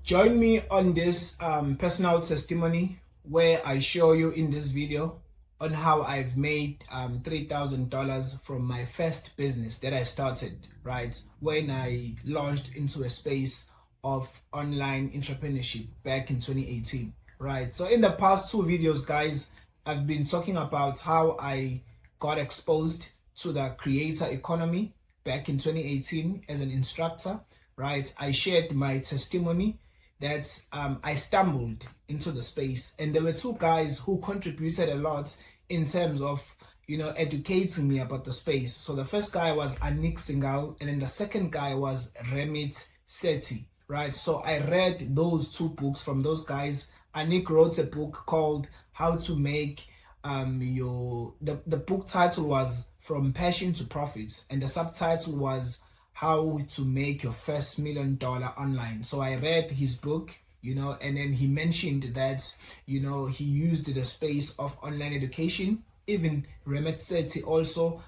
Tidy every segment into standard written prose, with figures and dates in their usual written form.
Join me on this personal testimony where I show you in this video on how I've made $3,000 from my first business that I started, right? When I launched into a space of online entrepreneurship back in 2018, right? So in the past two videos, guys, I've been talking about how I got exposed to the creator economy back in 2018 as an instructor, right? I shared my testimony that I stumbled into the space, and there were two guys who contributed a lot in terms of educating me about the space. So the first guy was Anik Singal, and then the second guy was Remit Sethi, right? So I read those two books from those guys. Anik wrote a book called How to Make the book title was From Passion to Profits, and the subtitle was How to Make Your First $1 Million Online. So I read his book, and then he mentioned that, he used the space of online education. Even Remit Sethi also,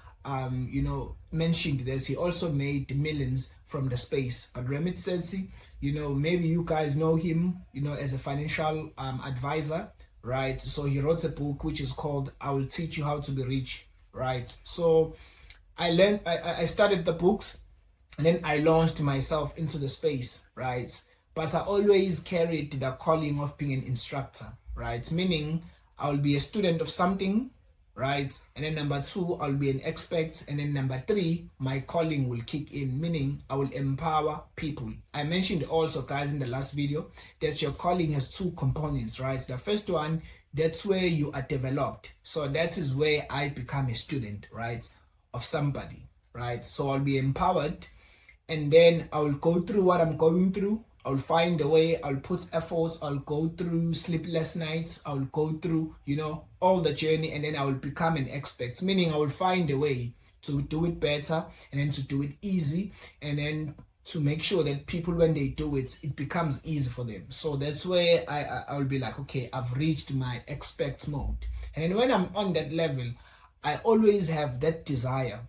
mentioned that he also made millions from the space. But Remit Sethi, maybe you guys know him, as a financial advisor, right? So he wrote a book which is called I Will Teach You How to Be Rich, right? So I started the books, and then I launched myself into the space, right? But I always carried the calling of being an instructor, right? Meaning I'll be a student of something, right? And then number two, I'll be an expert. And then number three, my calling will kick in, meaning I will empower people. I mentioned also, guys, in the last video that your calling has two components, right? The first one, that's where you are developed. So that is where I become a student, right, of somebody, right? So I'll be empowered, and then I'll go through what I'm going through. I'll find a way, I'll put efforts, I'll go through sleepless nights, I'll go through, all the journey, and then I will become an expert, meaning I will find a way to do it better, and then to do it easy, and then to make sure that people, when they do it, it becomes easy for them. So that's where I'll be like, okay, I've reached my expert mode. And then when I'm on that level, I always have that desire.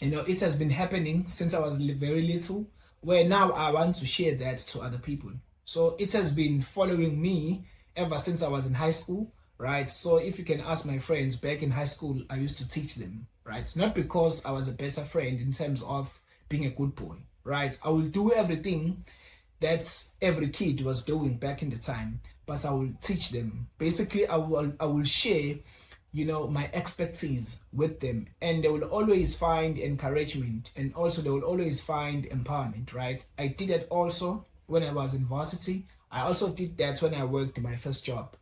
It has been happening since I was very little, where now I want to share that to other people. So it has been following me ever since I was in high school, right? So if you can ask my friends back in high school, I used to teach them, right? Not because I was a better friend in terms of being a good boy, right? I will do everything that every kid was doing back in the time, but I will teach them. Basically, I will share my expertise with them, and they will always find encouragement, and also they will always find empowerment, right? I did that also when I was in varsity. I also did that when I worked my first job,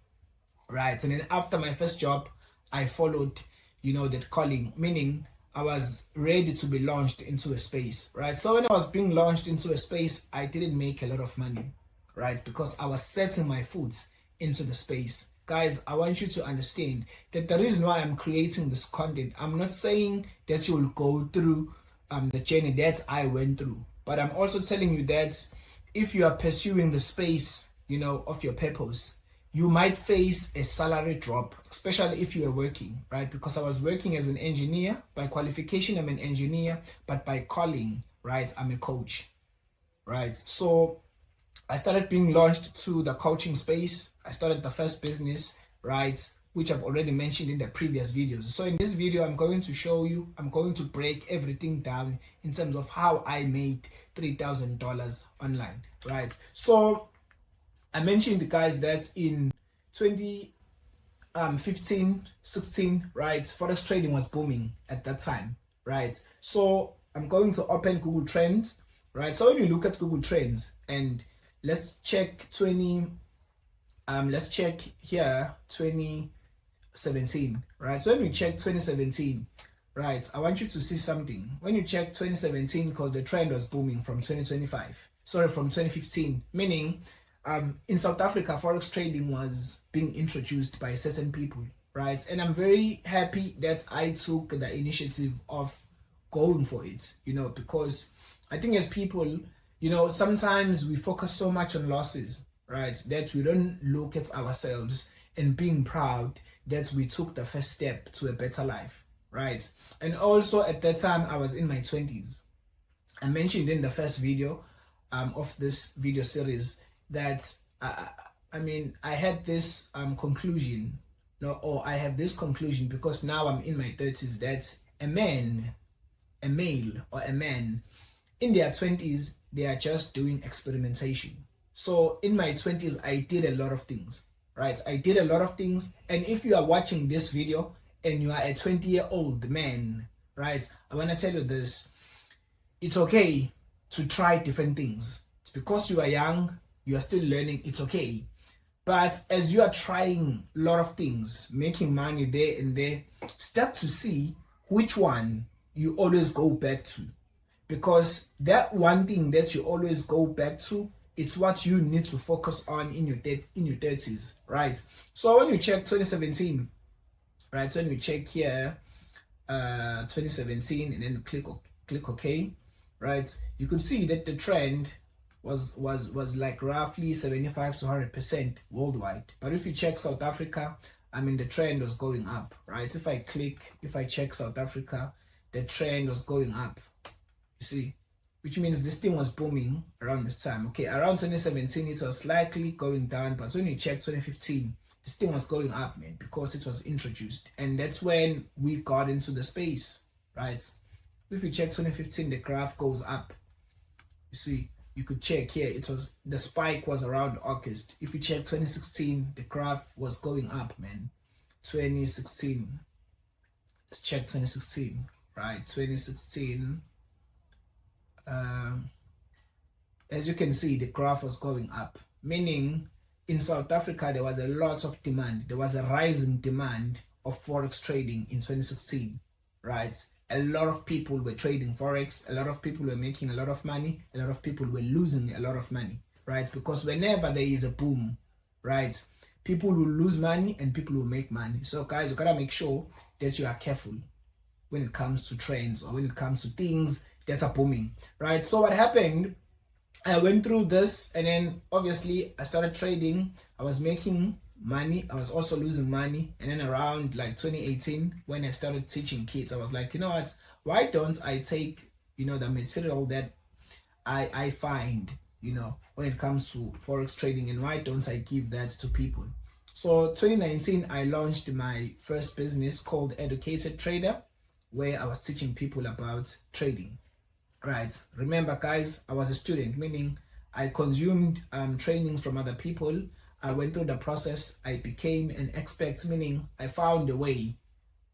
right? And then after my first job, I followed, that calling, meaning I was ready to be launched into a space, right? So when I was being launched into a space, I didn't make a lot of money, right? Because I was setting my foot into the space. Guys, I want you to understand that the reason why I'm creating this content, I'm not saying that you will go through the journey that I went through, but I'm also telling you that if you are pursuing the space, of your purpose, you might face a salary drop, especially if you are working, right? Because I was working as an engineer. By qualification, I'm an engineer, but by calling, right, I'm a coach, right? So I started being launched to the coaching space. I started the first business, right, which I've already mentioned in the previous videos. So in this video, I'm going to break everything down in terms of how I made $3,000 online, right? So I mentioned, guys, that in 2015, 16, right, Forex trading was booming at that time, right? So I'm going to open Google Trends, right? So when you look at Google Trends, and let's check 2017, right? So when we check 2017, right, I want you to see something. When you check 2017, because the trend was booming from 2015, meaning in South Africa, Forex trading was being introduced by certain people, right? And I'm very happy that I took the initiative of going for it, because I think as people, sometimes we focus so much on losses, right, that we don't look at ourselves and being proud that we took the first step to a better life, right? And also at that time, I was in my 20s. I mentioned in the first video of this video series that I mean, I had this conclusion, no, or I have this conclusion because now I'm in my 30s, that a man, a male or a man in their 20s, they are just doing experimentation. So in my 20s, I did a lot of things, right? I did a lot of things. And if you are watching this video and you are a 20-year-old man, right, I want to tell you this. It's okay to try different things. It's because you are young, you are still learning, it's okay. But as you are trying a lot of things, making money there and there, start to see which one you always go back to. Because that one thing that you always go back to, it's what you need to focus on in your 30s, right? So when you check 2017, right? When you check here, 2017, and then click OK, right? You could see that the trend was like roughly 75 to 100% worldwide. But if you check South Africa, I mean, the trend was going up, right? If I check South Africa, the trend was going up. You see, which means this thing was booming around this time. Okay, around 2017, it was slightly going down, but when you check 2015, this thing was going up, man, because it was introduced. And that's when we got into the space, right? If you check 2015, the graph goes up. You see, you could check here, it was, the spike was around August. If you check 2016, the graph was going up, man. 2016, let's check 2016, right? 2016, as you can see, the graph was going up, meaning in South Africa there was a lot of demand. There was a rising demand of forex trading in 2016, right? A lot of people were trading forex, a lot of people were making a lot of money, a lot of people were losing a lot of money, right? Because whenever there is a boom, right, people will lose money and people will make money. So guys, you gotta make sure that you are careful when it comes to trends or when it comes to things that are booming, right? So what happened, I went through this, and then obviously I started trading. I was making money, I was also losing money. And then around like 2018, when I started teaching kids, I was like, you know what, why don't I take, you know, the material that I find, you know, when it comes to forex trading, and why don't I give that to people? So 2019, I launched my first business called Educated Trader, where I was teaching people about trading, right? Remember guys, I was a student, meaning I consumed trainings from other people. I went through the process. I became an expert, meaning I found a way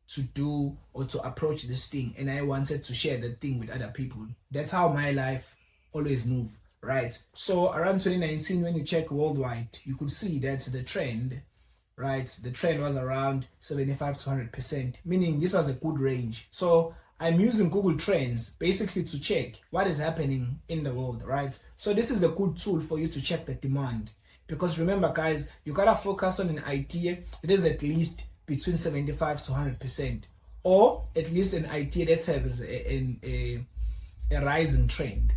to do or to approach this thing, and I wanted to share that thing with other people. That's how my life always moved, right? So around 2019, when you check worldwide, you could see that the trend, right? The trend was around 75 to 100%, meaning this was a good range. So I'm using Google Trends basically to check what is happening in the world, right? So this is a good tool for you to check the demand. Because remember guys, you gotta focus on an idea that is at least between 75 to 100%, or at least an idea that has a rising trend.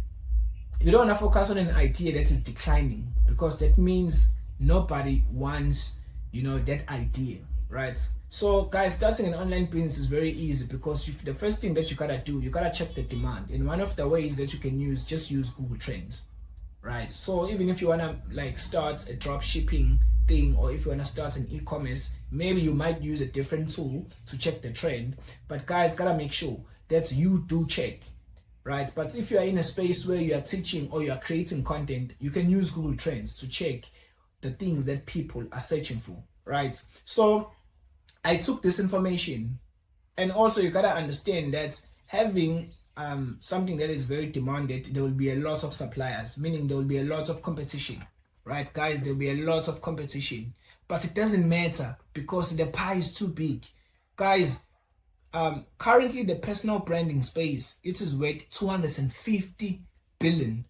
You don't want to focus on an idea that is declining, because that means nobody wants, you know, that idea, right? So guys, starting an online business is very easy, because the first thing that you gotta do, you gotta check the demand. And one of the ways that you can use, just use Google Trends, right? So even if you wanna like start a drop shipping thing, or if you wanna start an e-commerce, maybe you might use a different tool to check the trend. But guys, gotta make sure that you do check, right? But if you are in a space where you are teaching or you are creating content, you can use Google Trends to check the things that people are searching for, right? So I took this information, and also you gotta understand that having something that is very demanded, there will be a lot of suppliers, meaning there will be a lot of competition, right guys? There will be a lot of competition, but it doesn't matter because the pie is too big, guys. Currently the personal branding space, it is worth $250 billion,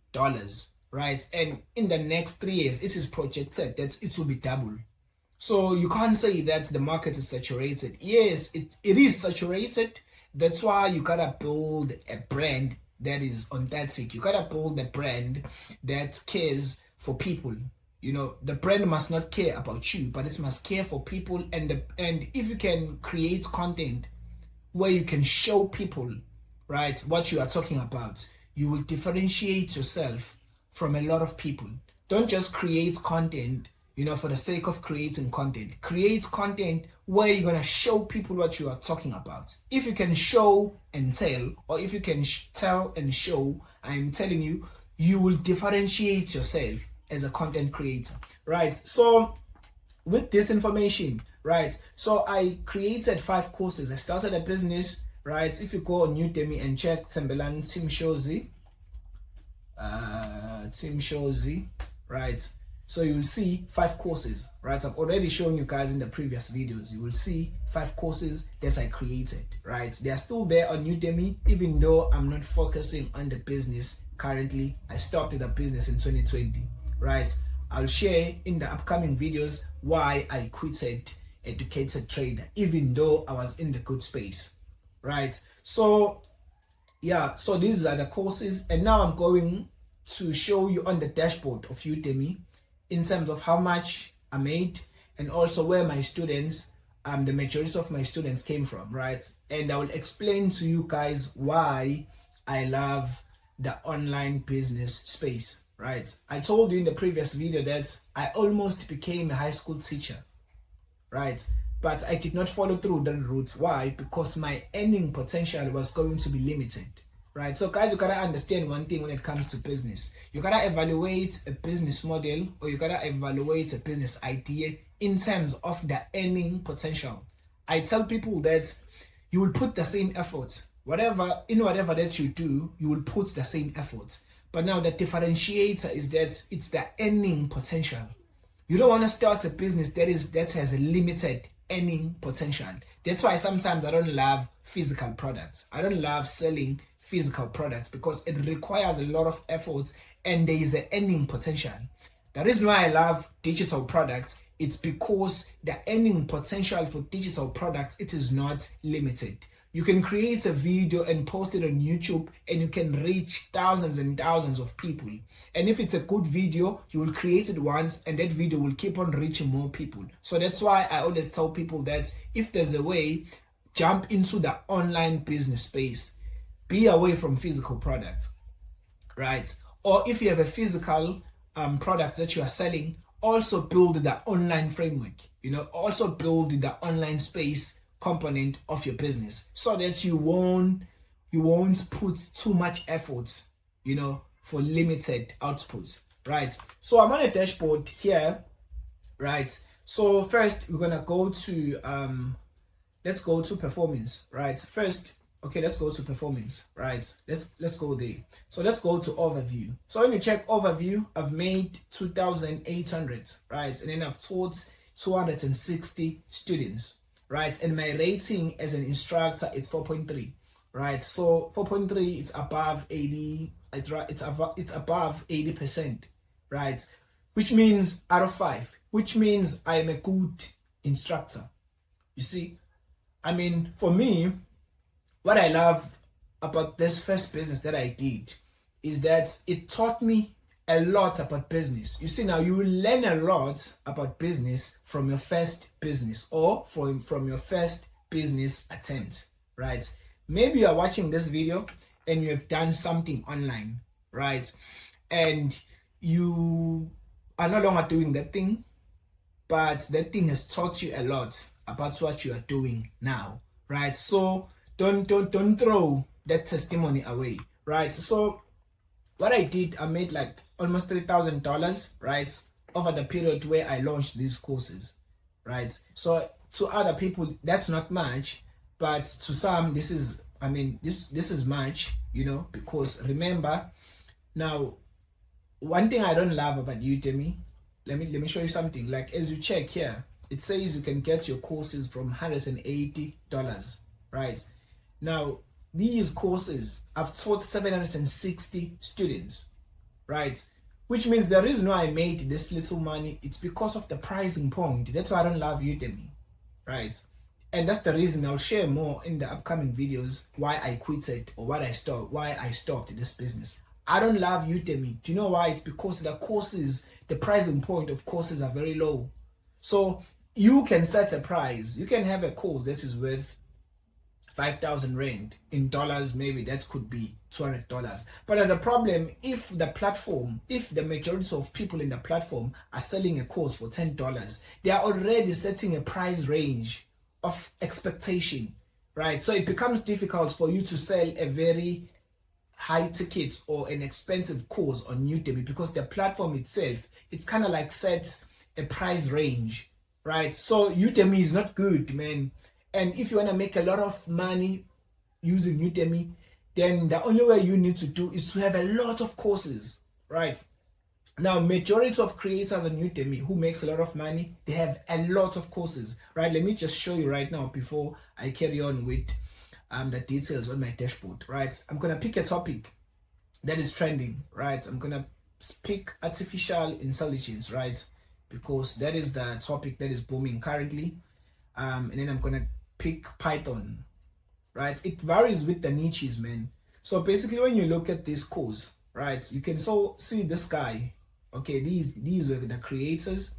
right? And in the next 3 years, it is projected that it will be double. So you can't say that the market is saturated. Yes, it is saturated. That's why you gotta build a brand that is authentic. You gotta build a brand that cares for people. You know, the brand must not care about you, but it must care for people. And if you can create content where you can show people, right, what you are talking about, you will differentiate yourself from a lot of people. Don't just create content, for the sake of creating content. Create content where you're going to show people what you are talking about. If you can show and tell, or if you can tell and show, I'm telling you, you will differentiate yourself as a content creator, right? So with this information, right, so I created 5 courses. I started a business, right? If you go on Udemy and check Tembelan Team Shozy, right? So you will see 5 courses, right? I've already shown you guys in the previous videos. You will see 5 courses that I created, right? They are still there on Udemy, even though I'm not focusing on the business currently. I started the business in 2020, right? I'll share in the upcoming videos why I quitted Educated Trader, even though I was in the good space, right? So yeah, so these are the courses, and now I'm going to show you on the dashboard of Udemy in terms of how much I made, and also where my students, the majority of my students came from, right? And I will explain to you guys why I love the online business space, right? I told you in the previous video that I almost became a high school teacher, right? But I did not follow through that route. Why? Because my earning potential was going to be limited, right? So guys, you gotta understand one thing when it comes to business. You gotta evaluate a business model, or you gotta evaluate a business idea in terms of the earning potential. I tell people that you will put the same effort. Whatever that you do, you will put the same effort. But now the differentiator is that it's the earning potential. You don't want to start a business that has a limited earning potential. That's why sometimes I don't love physical products. I don't love selling physical products because it requires a lot of effort and there is an earning potential. The reason why I love digital products, it's because the earning potential for digital products, it is not limited. You can create a video and post it on YouTube and you can reach thousands and thousands of people. And if it's a good video, you will create it once and that video will keep on reaching more people. So that's why I always tell people that if there's a way, jump into the online business space. Be away from physical products, right? Or if you have a physical product that you are selling, also build the online framework, also build the online space component of your business so that you won't put too much effort, for limited outputs, right? So I'm on a dashboard here, right? So first we're gonna go to let's go to performance, right? First, okay, let's go to performance, right? Let's go there. So let's go to overview. So when you check overview, I've made 2,800, right? And then I've taught 260 students, right? And my rating as an instructor is 4.3, right? So 4.3, it's above 80, it's above 80%, right? Which means out of 5, which means I am a good instructor. You see, I mean, for me, what I love about this first business that I did is that it taught me a lot about business. You see, now you will learn a lot about business from your first business or from your first business attempt, right? Maybe you are watching this video and you have done something online, right? And you are no longer doing that thing, but that thing has taught you a lot about what you are doing now, right? So don't throw that testimony away, right? So what I did, I made like almost $3,000, right, over the period where I launched these courses, right? So to other people, that's not much, but to some, this is much, because remember, now, one thing I don't love about Udemy, let me show you something. Like, as you check here, it says you can get your courses from $180, right? Now, these courses, I've taught 760 students, right? Which means the reason why I made this little money, it's because of the pricing point. That's why I don't love Udemy, right? And that's the reason I'll share more in the upcoming videos why I quitted or why I stopped this business. I don't love Udemy. Do you know why? It's because the pricing point of courses are very low. So you can set a price. You can have a course that is worth 5,000 rand. In dollars, maybe that could be $200. But the problem, if the majority of people in the platform are selling a course for $10, they are already setting a price range of expectation, right? So it becomes difficult for you to sell a very high ticket or an expensive course on Udemy, because the platform itself, it's kind of like sets a price range, right? So Udemy is not good, man. And if you want to make a lot of money using Udemy, then the only way you need to do is to have a lot of courses, right? Now, majority of creators on Udemy who makes a lot of money, they have a lot of courses, right? Let me just show you right now before I carry on with the details on my dashboard, right? I'm gonna pick a topic that is trending, right? I'm gonna pick artificial intelligence, right? Because that is the topic that is booming currently. And then I'm gonna pick Python, right? It varies with the niches, man. So basically, when you look at this course, right, you can see this guy. Okay, these were the creators.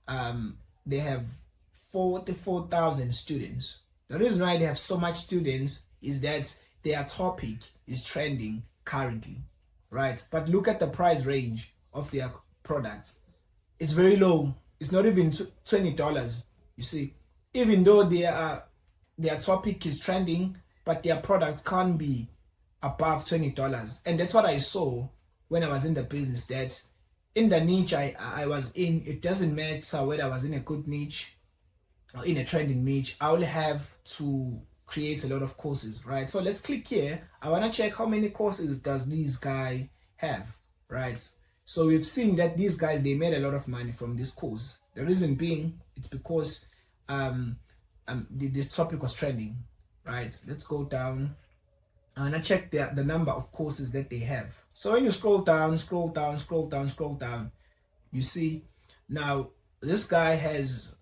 They have 44,000 students. The reason why they have so much students is that their topic is trending currently, right? But look at the price range of their products. It's very low. It's not even $20. You see, even though their topic is trending, but their products can't be above $20. And that's what I saw when I was in the business, that in the niche I was in, it doesn't matter whether I was in a good niche or in a trending niche, I will have to create a lot of courses, right? So let's click here. I want to check how many courses does this guy have, right? So we've seen that these guys, they made a lot of money from this course. The reason being, it's because this topic was trending, right? Let's go down. I want to check the number of courses that they have. So when you scroll down, you see now this guy has,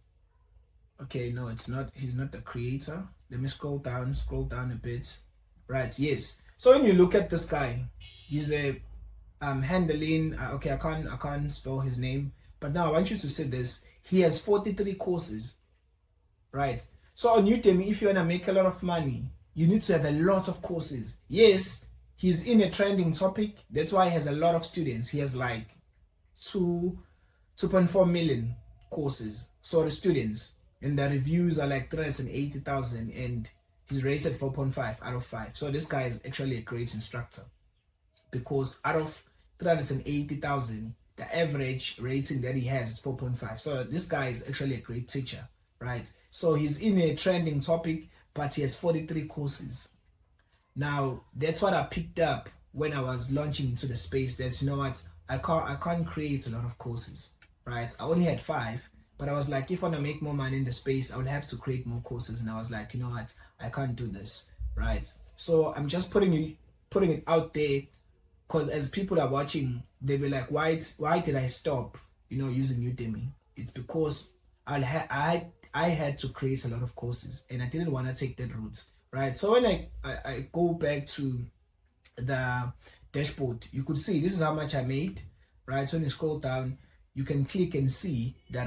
okay, no, it's not, he's not the creator. Let me scroll down a bit. Right, yes. So when you look at this guy, he's a handling, okay, I can't spell his name, but now I want you to see this. He has 43 courses, right? So on Udemy, if you want to make a lot of money, you need to have a lot of courses. Yes, he's in a trending topic. That's why he has a lot of students. He has like 2.4 million courses, sorry, students. And the reviews are like 380,000, and he's rated 4.5 out of 5. So this guy is actually a great instructor, because out of 380,000, the average rating that he has is 4.5. So this guy is actually a great teacher, right? So he's in a trending topic, but he has 43 courses. Now, that's what I picked up when I was launching into the space. That's, you know what, I can't create a lot of courses, right? I only had 5, but I was like, if I want to make more money in the space, I would have to create more courses. And I was like, you know what, I can't do this, right? So I'm just putting it out there, because as people are watching, they'll be like, why did I stop, using Udemy? It's because I had to create a lot of courses, and I didn't want to take that route, right? So when I go back to the dashboard, you could see this is how much I made, right? So when you scroll down, you can click and see the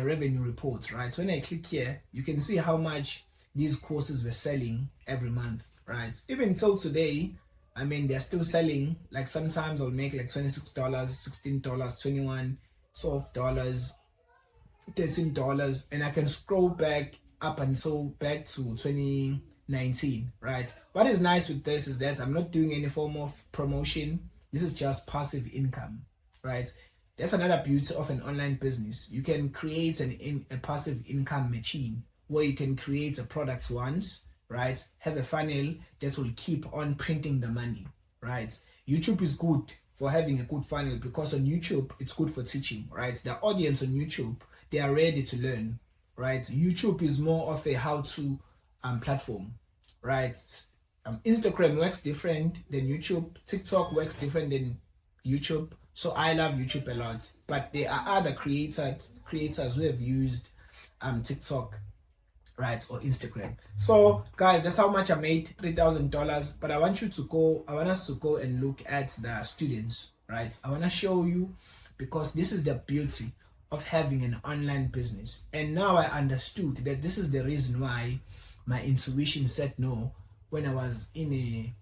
revenue reports, right? So when I click here, you can see how much these courses were selling every month, right? Even till today, I mean, they're still selling. Like sometimes I'll make like $26, $16, $21, $12, $13, and I can scroll back up until back to 2019, right? What is nice with this is that I'm not doing any form of promotion. This is just passive income, right? That's another beauty of an online business. You can create a passive income machine where you can create a product once, right? Have a funnel that will keep on printing the money, right? YouTube is good for having a good funnel, because on YouTube, it's good for teaching, right? The audience on YouTube, they are ready to learn, right? YouTube is more of a how-to platform, right? Instagram works different than YouTube. TikTok works different than YouTube. So I love YouTube a lot, but there are other creators who have used TikTok, right, or Instagram. So guys, that's how much I made, $3,000. But I want us to go and look at the students, right? I want to show you, because this is the beauty of having an online business. And now I understood that this is the reason why my intuition said no when I was in a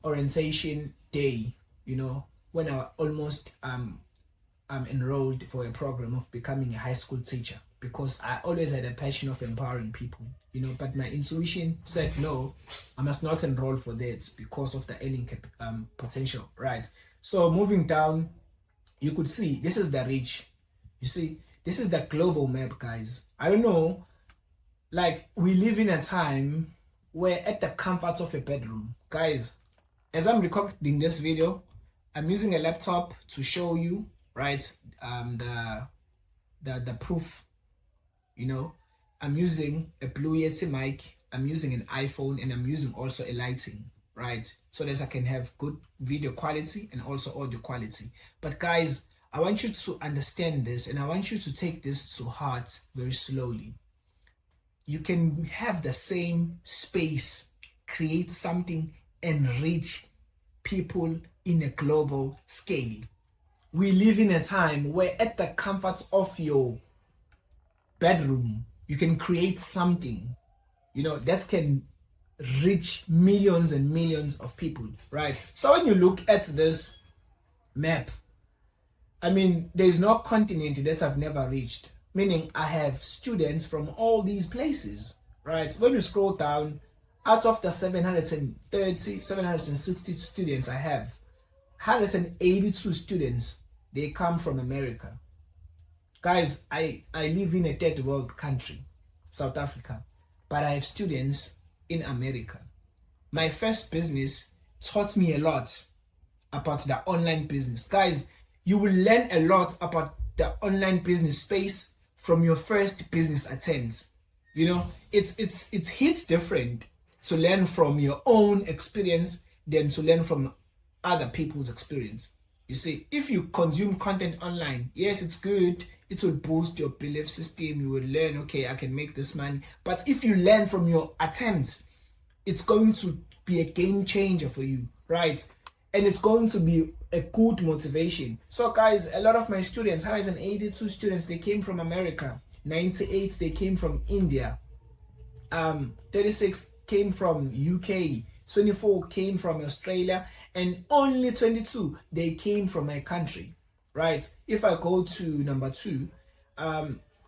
orientation day, you know, when I almost enrolled for a program of becoming a high school teacher, because I always had a passion of empowering people, you know, but my intuition said no, I must not enroll for that because of the earning potential, right? So moving down, you could see this is the reach. You see, this is the global map, guys. I don't know, like we live in a time where at the comfort of a bedroom, guys, as I'm recording this video, I'm using a laptop to show you, right, the proof. You know, I'm using a Blue Yeti mic, I'm using an iPhone, and I'm using also a lighting, right, so that I can have good video quality and also audio quality. But guys, I want you to understand this, and I want you to take this to heart very slowly. You can have the same space, create something, and reach people in a global scale. We live in a time where at the comfort of your bedroom, you can create something, you know, that can reach millions and millions of people, right? So when you look at this map, I mean, there's no continent that I've never reached, meaning I have students from all these places, right? When you scroll down, out of the 760 students I have, 182 students, they come from America. Guys, I live in a third world country, South Africa, but I have students in America. My first business taught me a lot about the online business. Guys, you will learn a lot about the online business space from your first business attempt. You know, it hits different to learn from your own experience than to learn from other people's experience. You see, if you consume content online, yes, it's good. It will boost your belief system. You will learn, okay, I can make this money. But if you learn from your attempts, it's going to be a game changer for you, right? And it's going to be a good motivation. So guys, a lot of my students, 182 students, they came from America. 98, they came from India. 36 came from UK. 24 came from Australia, and only 22, they came from my country, right? If I go to number 2,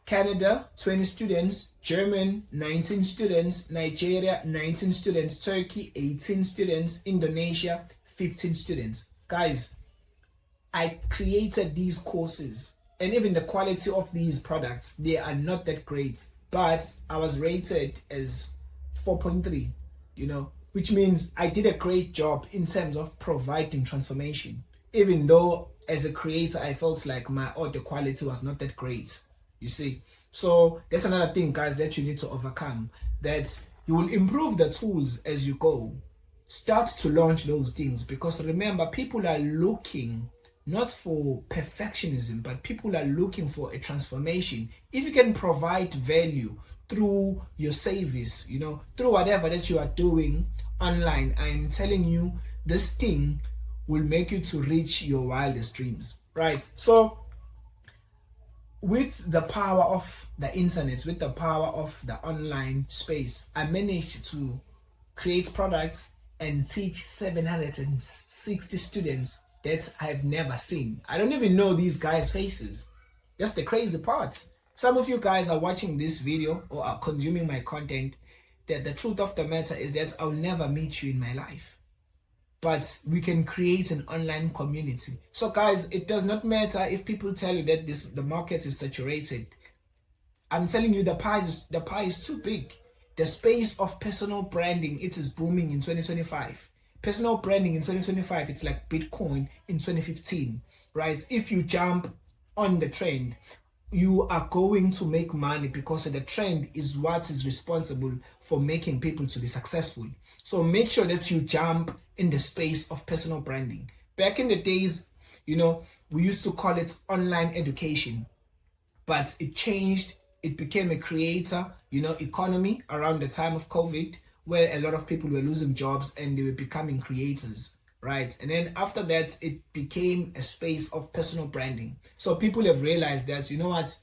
Canada, 20 students, German, 19 students, Nigeria, 19 students, Turkey, 18 students, Indonesia, 15 students. Guys, I created these courses, and even the quality of these products, they are not that great, but I was rated as 4.3, you know, which means I did a great job in terms of providing transformation, even though as a creator, I felt like my audio quality was not that great, you see. So that's another thing, guys, that you need to overcome, that you will improve the tools as you go. Start to launch those things, because remember, people are looking not for perfectionism, but people are looking for a transformation. If you can provide value through your service, you know, through whatever that you are doing online, I'm telling you, this thing will make you to reach your wildest dreams, right? So with the power of the internet, with the power of the online space, I managed to create products and teach 760 students that I've never seen. I don't even know these guys' faces. That's the crazy part. Some of you guys are watching this video or are consuming my content, that the truth of the matter is that I'll never meet you in my life. But we can create an online community. So guys, it does not matter if people tell you that the market is saturated. I'm telling you, the pie is too big. The space of personal branding, it is booming in 2025. Personal branding in 2025, it's like Bitcoin in 2015, right? If you jump on the trend, you are going to make money, because the trend is what is responsible for making people to be successful. So make sure that you jump in the space of personal branding. Back in the days, you know, we used to call it online education, but it changed. It became a creator, you know, economy around the time of COVID, where a lot of people were losing jobs and they were becoming creators, right? And then after that, it became a space of personal branding. So people have realized that, you know what,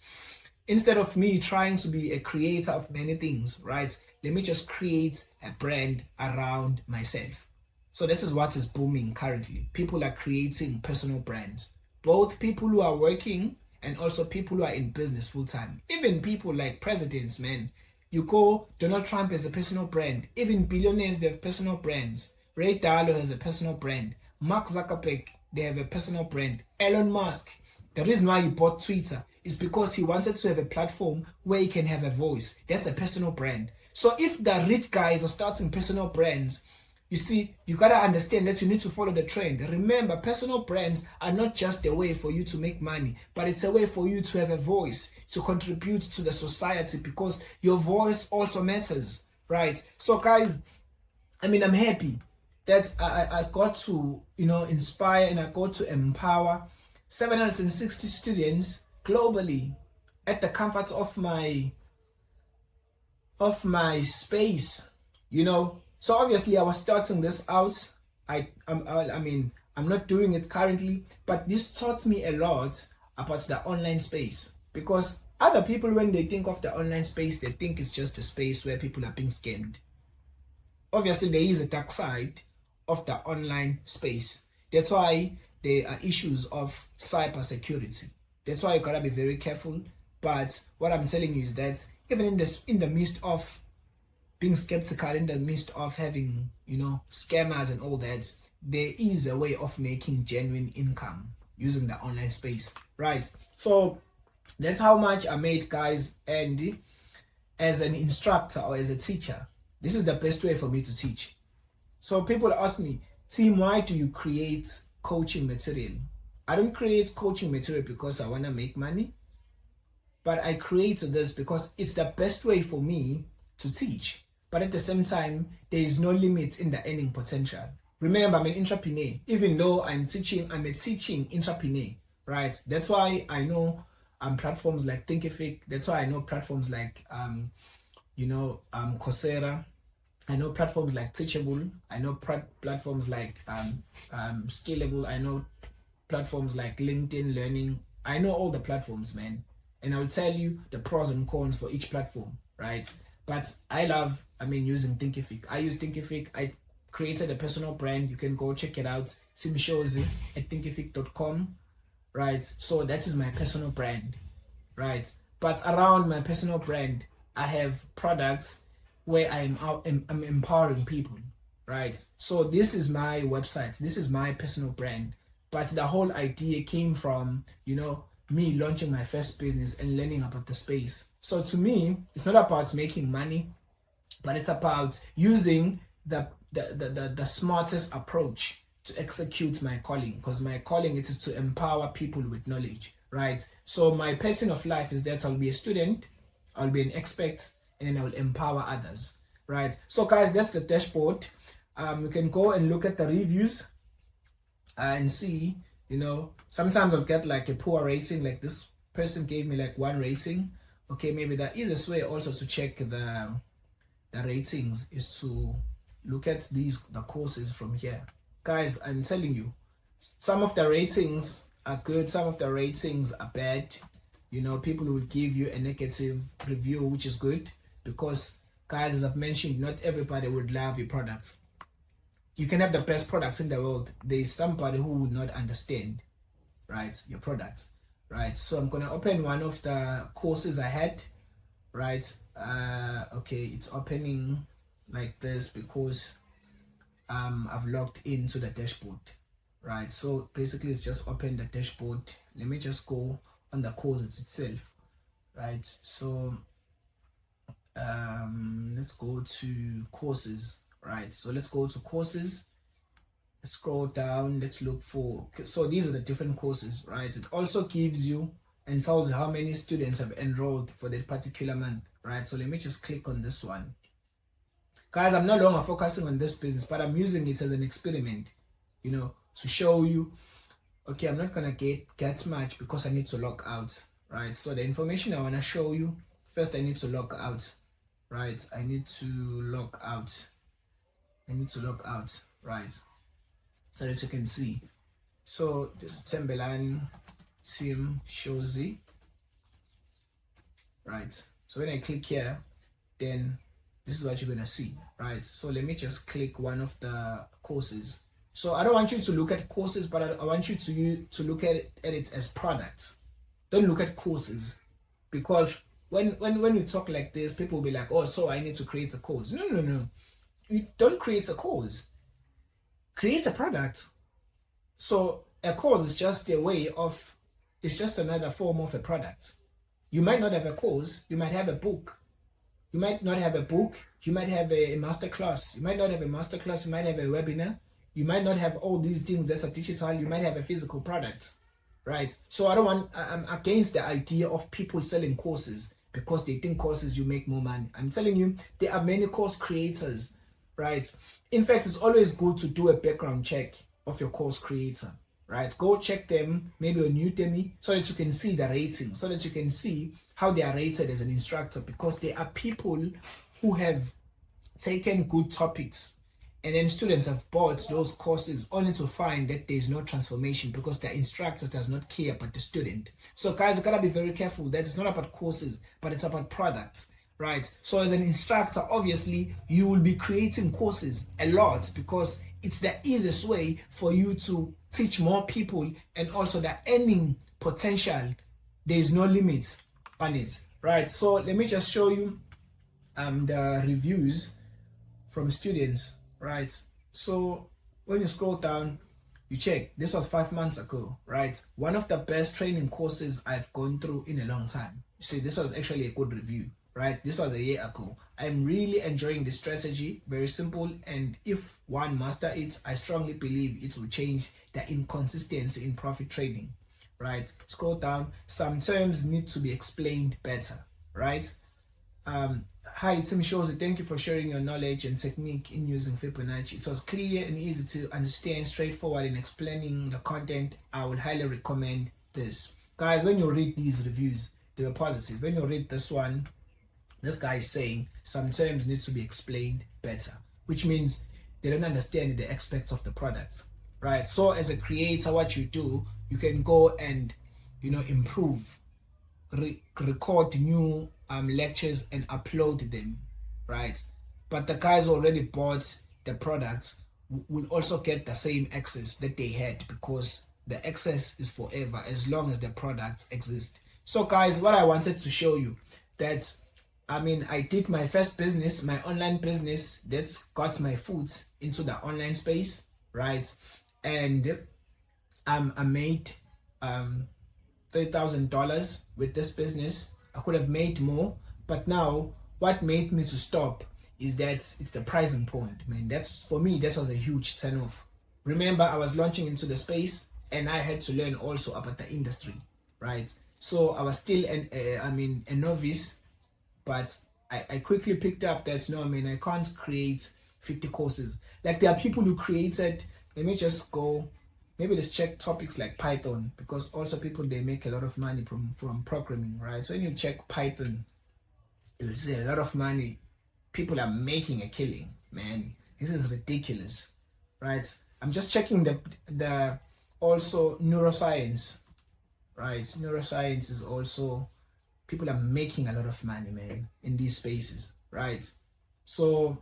Instead of me trying to be a creator of many things, right? Let me just create a brand around myself. So this is what is booming currently. People are creating personal brands. Both people who are working and also people who are in business full time. Even people like presidents, man. You go, Donald Trump has a personal brand. Even billionaires, they have personal brands. Ray Dalio has a personal brand. Mark Zuckerberg, they have a personal brand. Elon Musk, the reason why he bought Twitter is because he wanted to have a platform where he can have a voice. That's a personal brand. So if the rich guys are starting personal brands, you see, you gotta understand that you need to follow the trend. Remember, personal brands are not just a way for you to make money, but it's a way for you to have a voice, to contribute to the society, because your voice also matters, right? So guys, I mean, I'm happy that I got to, inspire and I got to empower 760 students globally at the comfort of my space, So obviously I was starting this out. I'm not doing it currently, but this taught me a lot about the online space, because other people, when they think of the online space, they think it's just a space where people are being scammed. Obviously there is a dark side of the online space. That's why there are issues of cyber security. That's why you gotta be very careful. But what I'm telling you is that even in the midst of being skeptical, in the midst of having, scammers and all that, there is a way of making genuine income using the online space, right? So that's how much I made, guys. And as an instructor or as a teacher, this is the best way for me to teach. So people ask me, Tim, why do you create coaching material? I don't create coaching material because I want to make money, but I created this because it's the best way for me to teach. But at the same time, there is no limit in the earning potential. Remember, I'm an entrepreneur. Even though I'm a teaching entrepreneur, right? That's why I know platforms like Thinkific. That's why I know platforms like Coursera. I know platforms like Teachable. I know platforms like Scalable. I know platforms like LinkedIn Learning. I know all the platforms, man. And I'll tell you the pros and cons for each platform, right? But I love, using Thinkific. I use Thinkific. I created a personal brand. You can go check it out. Timshozi at thinkific.com, right? So that is my personal brand, right? But around my personal brand, I have products where I'm empowering people, right? So this is my website. This is my personal brand. But the whole idea came from, me launching my first business and learning about the space. So to me, it's not about making money, but it's about using the smartest approach to execute my calling, because my calling is to empower people with knowledge, right? So my pattern of life is that I'll be a student, I'll be an expert, and then I will empower others, right? So guys, that's the dashboard. You can go and look at the reviews and see, sometimes I'll get like a poor rating, like this person gave me like 1 rating. Okay, maybe the easiest way also to check the ratings is to look at the courses from here. Guys, I'm telling you, some of the ratings are good, some of the ratings are bad. People will give you a negative review, which is good, because guys, as I've mentioned, not everybody would love your product. You can have the best products in the world. There is somebody who would not understand, right, your product, right? So I'm gonna open one of the courses I had, right? Okay, it's opening like this because I've logged into the dashboard, right? So basically it's just open the dashboard. Let me just go on the course itself, right? So let's go to courses, right? So let's go to courses. Let's scroll down. Let's look for, so these are the different courses, right? It also gives you and tells you how many students have enrolled for that particular month, right? So let me just click on this one. Guys, I'm no longer focusing on this business, but I'm using it as an experiment, to show you, okay, I'm not gonna get much because I need to log out, right? So the information I want to show you, first I need to log out, right? I need to log out, right? So that you can see. So this is Timberland Tim Shozi. right? So when I click here, then this is what you're gonna see, right? So let me just click one of the courses. So I don't want you to look at courses, but I want you to look at it as products. Don't look at courses, because when you talk like this, people will be like, oh, so I need to create a course. No. You don't create a course. Create a product. So a course is just a way of, it's just another form of a product. You might not have a course, you might have a book. You might not have a book, you might have a masterclass. You might not have a masterclass, you might have a webinar. You might not have all these things that's a digital, you might have a physical product, right? So I'm against the idea of people selling courses because they think courses you make more money. I'm telling you, there are many course creators, right? In fact, it's always good to do a background check of your course creator, right? Go check them maybe on Udemy so that you can see the rating, so that you can see how they are rated as an instructor, because there are people who have taken good topics and then students have bought those courses only to find that there is no transformation because the instructor does not care about the student. So guys, you gotta be very careful that it's not about courses, but it's about products, right? So as an instructor, obviously you will be creating courses a lot because it's the easiest way for you to teach more people, and also the earning potential, there is no limit on it, right? So let me just show you the reviews from students, right? So when you scroll down, you check, this was 5 months ago, right? One of the best training courses I've gone through in a long time. You see, this was actually a good review, right? This was a year ago. I'm really enjoying the strategy, very simple, and if one master it, I strongly believe it will change the inconsistency in profit trading, right? Scroll down, some terms need to be explained better, right? Hi, Tim Shows, thank you for sharing your knowledge and technique in using Fibonacci. It was clear and easy to understand, straightforward in explaining the content. I would highly recommend this. Guys, when you read these reviews, they were positive. When you read this one, this guy is saying some terms need to be explained better, which means they don't understand the aspects of the product, right? So as a creator, what you do, you can go and, improve, record new lectures and upload them, right? But the guys who already bought the product will also get the same access that they had, because the access is forever as long as the products exist. So guys, what I wanted to show you, that I did my first business, my online business, that's got my foot into the online space, right? And I made $3,000 with this business. I could have made more, but now what made me to stop is that it's the pricing point, man. That's, for me, that was a huge turn off. Remember, I was launching into the space and I had to learn also about the industry, right? So I was still a novice, but I quickly picked up that, no, I can't create 50 courses. Like, there are people who created, let me just go, maybe let's check topics like Python, because also people, they make a lot of money from programming, right? So when you check Python, you'll see a lot of money. People are making a killing, man. This is ridiculous, right? I'm just checking the also neuroscience, right? Neuroscience is also, people are making a lot of money, man, in these spaces, right? So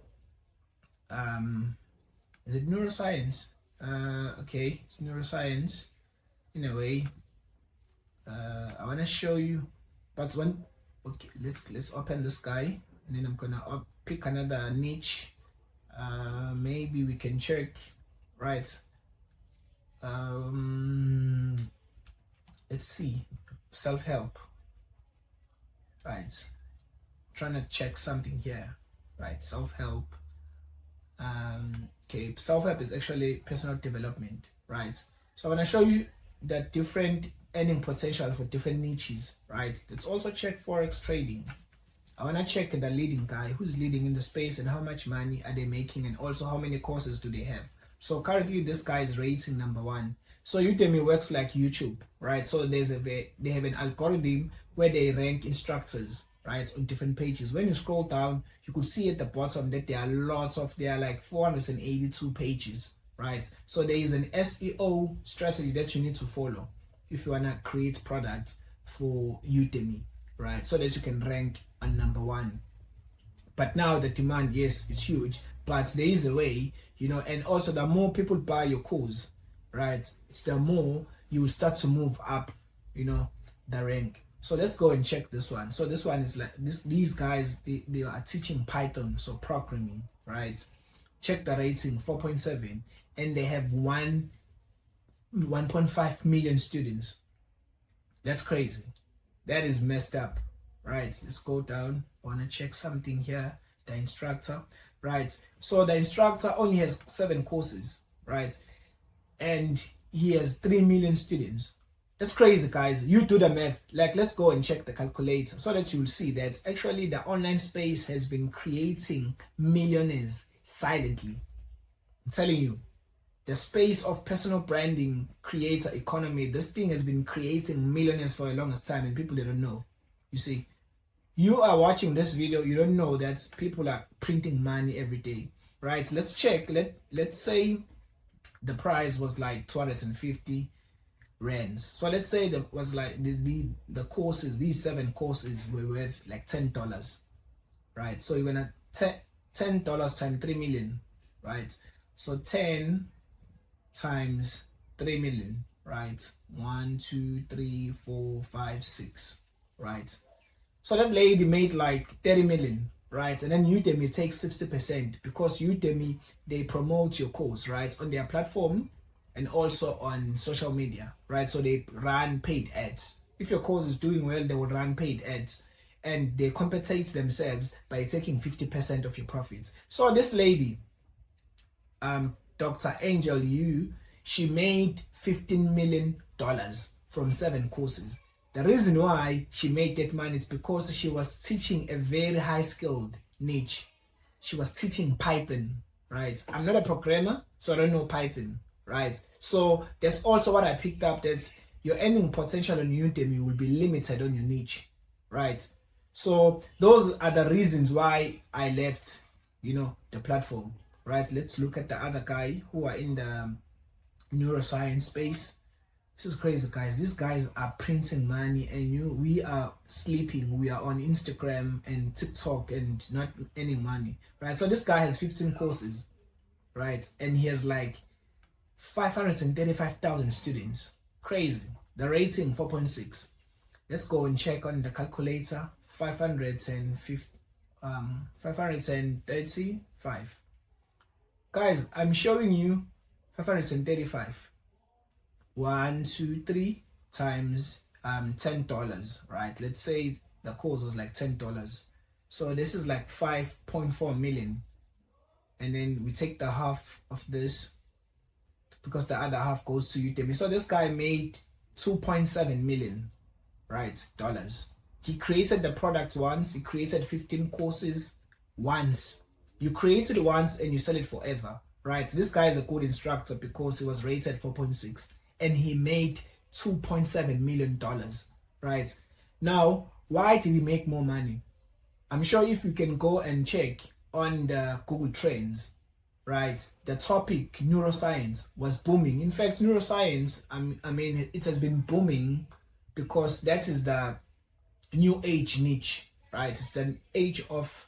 is it neuroscience? Okay, it's neuroscience in a way. I want to show you, but okay, let's open this guy, and then I'm gonna pick another niche. Maybe we can check, right? Let's see, self-help, right? Trying to check something here, right? Self-help. Okay, self-help is actually personal development, right? So I want to show you the different earning potential for different niches, right? Let's also check forex trading. I want to check the leading guy, who's leading in the space and how much money are they making, and also how many courses do they have. So currently this guy is rating #1. So Udemy works like YouTube, right? So they have an algorithm where they rank instructors, right, on different pages. When you scroll down, you could see at the bottom that there are like 482 pages, right? So there is an SEO strategy that you need to follow if you want to create products for Udemy. right? So that you can rank on number one. But now the demand, yes, it's huge, but there is a way, and also the more people buy your course, right, it's the more you will start to move up, the rank. So let's go and check this one. So this one is like these guys, they are teaching Python, so programming, right? Check the rating, 4.7, and they have 1.5 million students. That's crazy. That is messed up, right? Let's go down. I want to check something here. The instructor, right? So the instructor only has 7 courses, right? And he has 3 million students. That's crazy, guys. You do the math. Like, let's go and check the calculator so that you will see that actually the online space has been creating millionaires silently. I'm telling you, the space of personal branding creates an economy. This thing has been creating millionaires for the longest time, and people, they don't know. You see, you are watching this video, you don't know that people are printing money every day, right? Let's check. Let's say the price was like 250 rands. So let's say that was like the courses, these 7 courses were worth like $10, right? So you're gonna $10 times 3 million, right? So 10 times 3 million, right? 1, 2, 3, 4, 5, 6, right? So that lady made like 30 million, right? And then Udemy takes 50% because Udemy, they promote your course, right, on their platform and also on social media, right? So they run paid ads. If your course is doing well, they will run paid ads, and they compensate themselves by taking 50% of your profits. So this lady, Dr. Angel Yu, she made $15 million from 7 courses. The reason why she made that money is because she was teaching a very high skilled niche. She was teaching Python, right? I'm not a programmer, so I don't know Python, right? So that's also what I picked up, that your earning potential on Udemy will be limited on your niche, right? So those are the reasons why I left, the platform, right? Let's look at the other guy who are in the neuroscience space. This is crazy, guys. These guys are printing money, and we are sleeping. We are on Instagram and TikTok and not earning money, right? So this guy has 15 courses, right? And he has like 535,000 students. Crazy. The rating 4.6. Let's go and check on the calculator. 535. Guys, I'm showing you 535. 1, 2, 3 times $10, right? Let's say the course was like $10. So this is like 5.4 million. And then we take the half of this because the other half goes to Udemy. So this guy made 2.7 million, right, dollars. He created the product once. He created 15 courses once. You create it once and you sell it forever, right? This guy is a good instructor because he was rated 4.6 and he made $2.7 million, right? Now, why did he make more money? I'm sure if you can go and check on the Google Trends, right, the topic neuroscience was booming. In fact, neuroscience, I mean, it has been booming because that is the new age niche, right? It's the niche of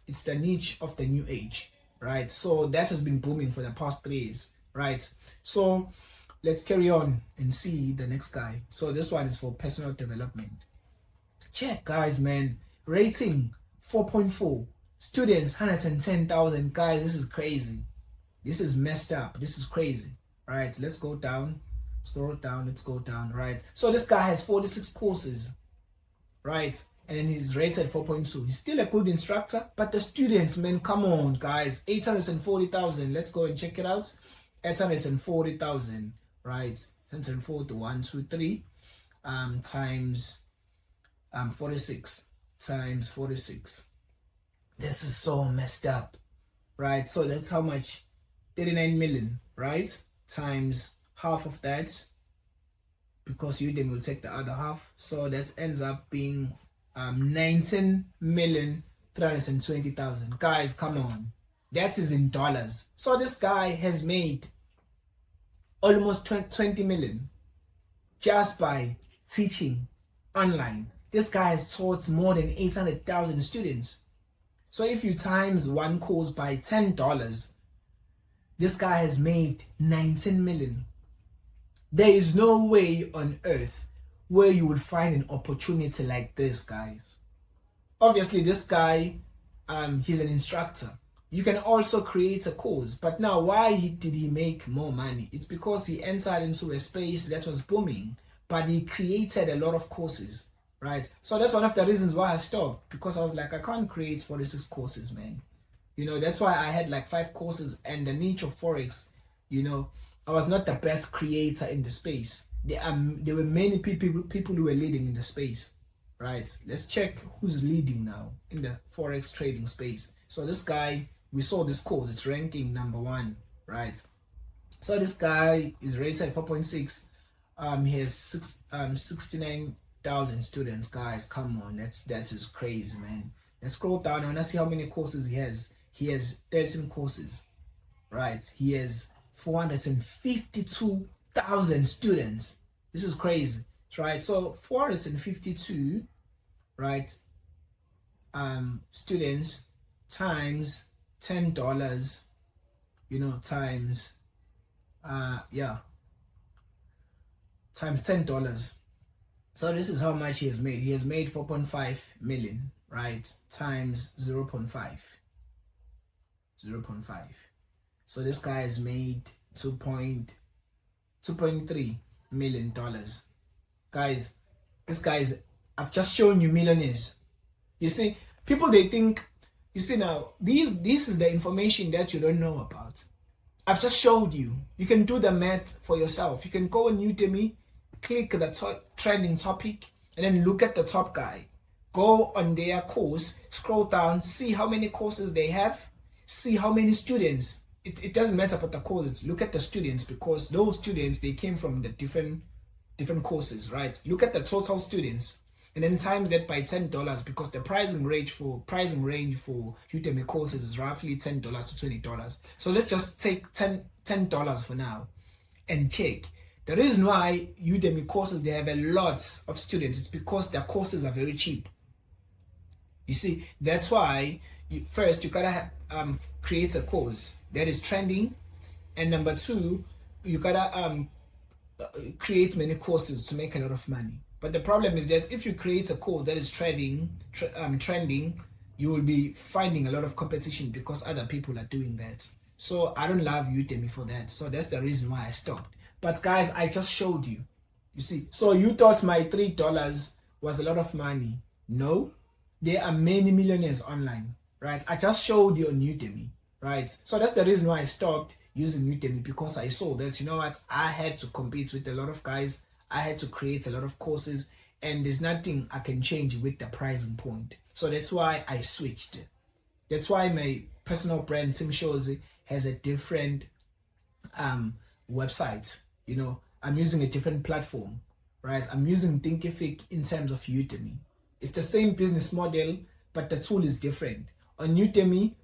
the new age, right? So that has been booming for the past 3 years, right? So let's carry on and see the next guy. So this one is for personal development. Check, guys, man. Rating 4.4. Students 110,000. Guys, this is crazy. This is messed up. This is crazy. Right? Let's go down. Scroll down. Let's go down. Right? So this guy has 46 courses. Right? And then he's rated 4.2. He's still a good instructor, but the students, man, come on, guys. 840,000. Let's go and check it out. 840,000. Right? 140, 1, 2, 3 times 46 times 46. This is so messed up, right? So that's how much? 39 million, right? Times half of that, because Udemy will take the other half. So that ends up being 19,320,000. Guys, come on. That is in dollars. So this guy has made almost 20 million just by teaching online. This guy has taught more than 800,000 students. So if you times one course by $10, this guy has made 19 million. There is no way on earth where you will find an opportunity like this, guys. Obviously, this guy, he's an instructor. You can also create a course, but now why did he make more money? It's because he entered into a space that was booming, but he created a lot of courses, right? So that's one of the reasons why I stopped, because I was like, I can't create 46 courses, man. You know, that's why I had like 5 courses, and the niche of Forex, you know, I was not the best creator in the space. There were many people who were leading in the space, right? Let's check who's leading now in the Forex trading space. So this guy, we saw this course, it's ranking number 1, right? So this guy is rated 4.6. He has 69,000 students, guys. Come on, that's just crazy, man. Let's scroll down. I want to see how many courses he has. He has 13 courses, right? He has 452,000 students. This is crazy, right? So 452, right? Students times $10, you know, times times $10. So this is how much he has made. He has made 4.5 million, right? Times 0.5. So this guy has made $2.3 million. Guys, this guy's, I've just shown you millionaires. You see, people, they think, you see now, this is the information that you don't know about. I've just showed you. You can do the math for yourself. You can go on Udemy, click the trending topic, and then look at the top guy. Go on their course, scroll down, see how many courses they have, see how many students. It doesn't matter about the courses. Look at the students, because those students, they came from the different courses, right? Look at the total students, and then times that by $10, because the pricing range for Udemy courses is roughly $10 to $20. So let's just take $10 for now and check. The reason why Udemy courses, they have a lot of students, it's because their courses are very cheap. You see, that's why first you gotta create a course that is trending, and number 2, you gotta create many courses to make a lot of money. But the problem is that if you create a course that is trending, you will be finding a lot of competition because other people are doing that. So I don't love Udemy for that. So that's the reason why I stopped. But guys, I just showed you. You see, so you thought my $3 was a lot of money. No, there are many millionaires online, right? I just showed you on Udemy, right? So that's the reason why I stopped using Udemy, because I saw that, you know what, I had to compete with a lot of guys. I had to create a lot of courses, and there's nothing I can change with the pricing point. So that's why I switched. That's why my personal brand, Tim Shozi, has a different website. You know, I'm using a different platform, right? I'm using Thinkific in terms of Udemy. It's the same business model, but the tool is different. On Udemy,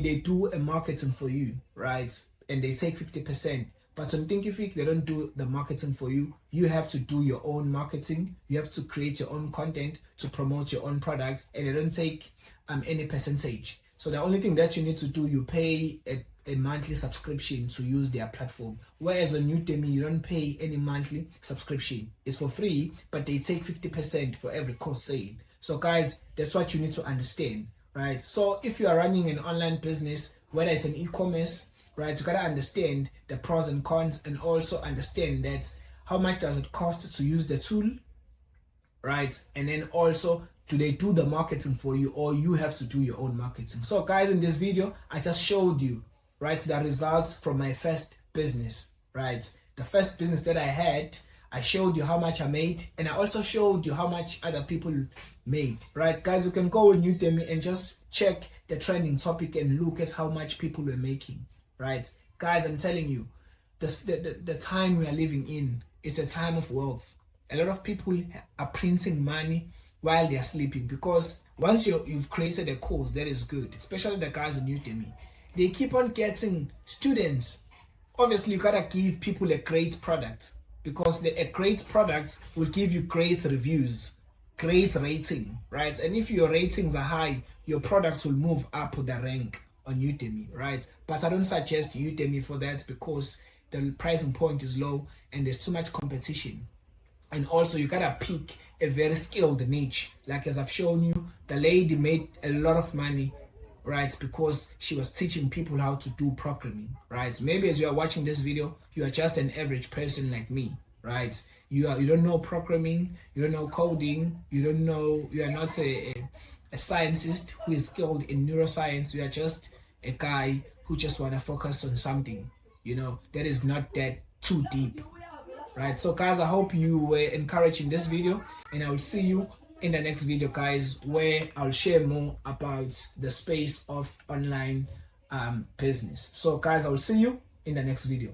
they do a marketing for you, right? And they take 50%. But on Thinkific, they don't do the marketing for you. You have to do your own marketing. You have to create your own content to promote your own products, and they don't take any percentage. So the only thing that you need to do, you pay a monthly subscription to use their platform. Whereas on Udemy, you don't pay any monthly subscription. It's for free, but they take 50% for every course sale. So guys, that's what you need to understand, right? So if you are running an online business, whether it's an e-commerce, right, you gotta understand the pros and cons, and also understand that how much does it cost to use the tool, right? And then also, do they do the marketing for you, or you have to do your own marketing? So guys, in this video, I just showed you, right, the results from my first business, right? The first business that I had, I showed you how much I made, and I also showed you how much other people made, right? Guys, you can go on Udemy and just check the trending topic and look at how much people were making, right? Guys, I'm telling you, the time we are living in, it's a time of wealth. A lot of people are printing money while they are sleeping, because once you've created a course that is good, especially the guys on Udemy, they keep on getting students. Obviously, you gotta give people a great product, because a great product will give you great reviews. great rating, right? And if your ratings are high, your products will move up the rank on Udemy, right? But I don't suggest Udemy for that because the pricing point is low and there's too much competition. And also you gotta pick a very skilled niche. Like as I've shown you, the lady made a lot of money, right? Because she was teaching people how to do programming, right? Maybe as you are watching this video, you are just an average person like me, right? You don't know programming, you don't know coding, you are not a scientist who is skilled in neuroscience. You are just a guy who just want to focus on something, that is not that too deep, right? So guys, I hope you were encouraged in this video, and I will see you in the next video, guys, where I'll share more about the space of online business. So guys, I will see you in the next video.